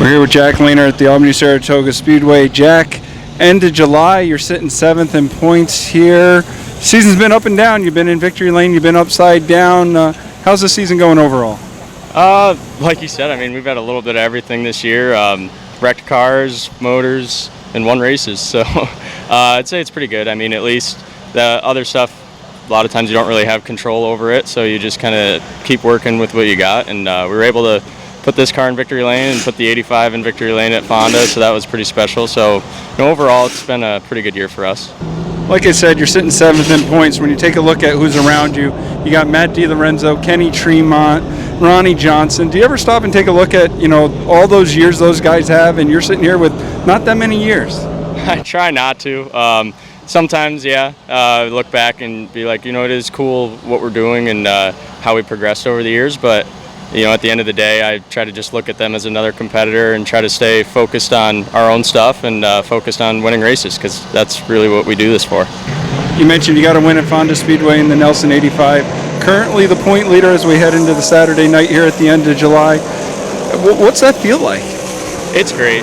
We're here with Jack Lehner at the Albany-Saratoga Speedway. Jack, end of July, you're sitting 7th in points here. Season's been up and down. You've been in victory lane, you've been upside down. How's the season going overall? Like you said, I mean, we've had a little bit of everything this year. Wrecked cars, motors, and won races. So I'd say it's pretty good. I mean, at least the other stuff, a lot of times you don't really have control over it, so you just kind of keep working with what you got. And we were able to put this car in victory lane and put the 85 in victory lane at Fonda, so that was pretty special. So overall, it's been a pretty good year for us. Like I said, you're sitting 7th in points. When you take a look at who's around you, you got Matt DiLorenzo, Kenny Tremont, Ronnie Johnson. Do you ever stop and take a look at, all those years those guys have, and you're sitting here with not that many years? I try not to. Sometimes, yeah, look back and be like, it is cool what we're doing and how we progressed over the years, but at the end of the day, I try to just look at them as another competitor and try to stay focused on our own stuff and focused on winning races, because that's really what we do this for. You mentioned you got a win at Fonda Speedway in the Nelson 85. Currently the point leader as we head into the Saturday night here at the end of July. What's that feel like? It's great.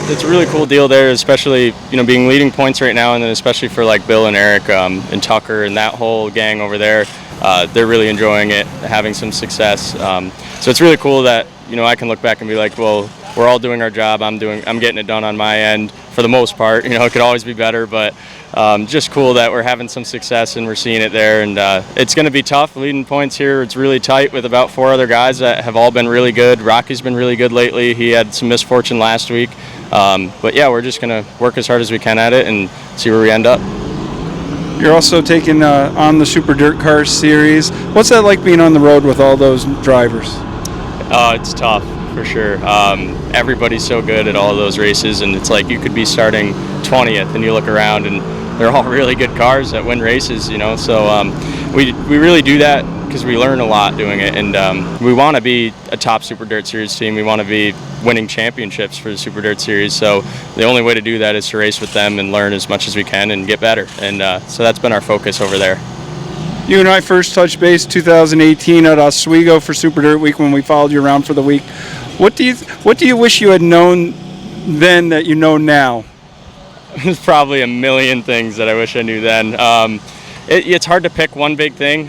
That's a really cool deal there, especially being leading points right now, and then especially for like Bill and Eric and Tucker and that whole gang over there. They're really enjoying it, having some success. So it's really cool that I can look back and be like, well, we're all doing our job. I'm getting it done on my end for the most part. It could always be better, but just cool that we're having some success and we're seeing it there. And it's going to be tough leading points here. It's really tight with about 4 other guys that have all been really good. Rocky's been really good lately. He had some misfortune last week. But yeah, we're just going to work as hard as we can at it and see where we end up. You're also taking on the Super Dirt Car Series. What's that like being on the road with all those drivers? It's tough, for sure. Everybody's so good at all of those races, and it's like you could be starting 20th and you look around and they're all really good cars that win races, So we really do that because we learn a lot doing it, and we want to be a top Super Dirt Series team. We want to be winning championships for the Super Dirt Series, so the only way to do that is to race with them and learn as much as we can and get better, and so that's been our focus over there. You and I first touched base 2018 at Oswego for Super Dirt Week when we followed you around for the week. What do you wish you had known then that you know now? There's probably a million things that I wish I knew then. It's hard to pick one big thing.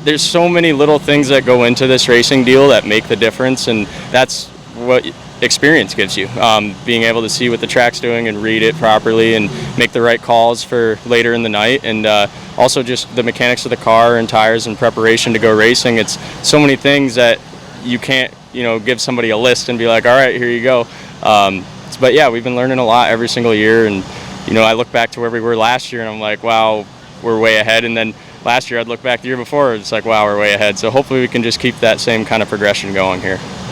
There's so many little things that go into this racing deal that make the difference, and that's what experience gives you. Being able to see what the track's doing and read it properly and make the right calls for later in the night, and also just the mechanics of the car and tires and preparation to go racing. It's so many things that you can't give somebody a list and be like, all right, here you go. But yeah, we've been learning a lot every single year, and I look back to where we were last year and I'm like, wow, we're way ahead. And then last year I'd look back the year before, it's like, wow, we're way ahead. So hopefully we can just keep that same kind of progression going here.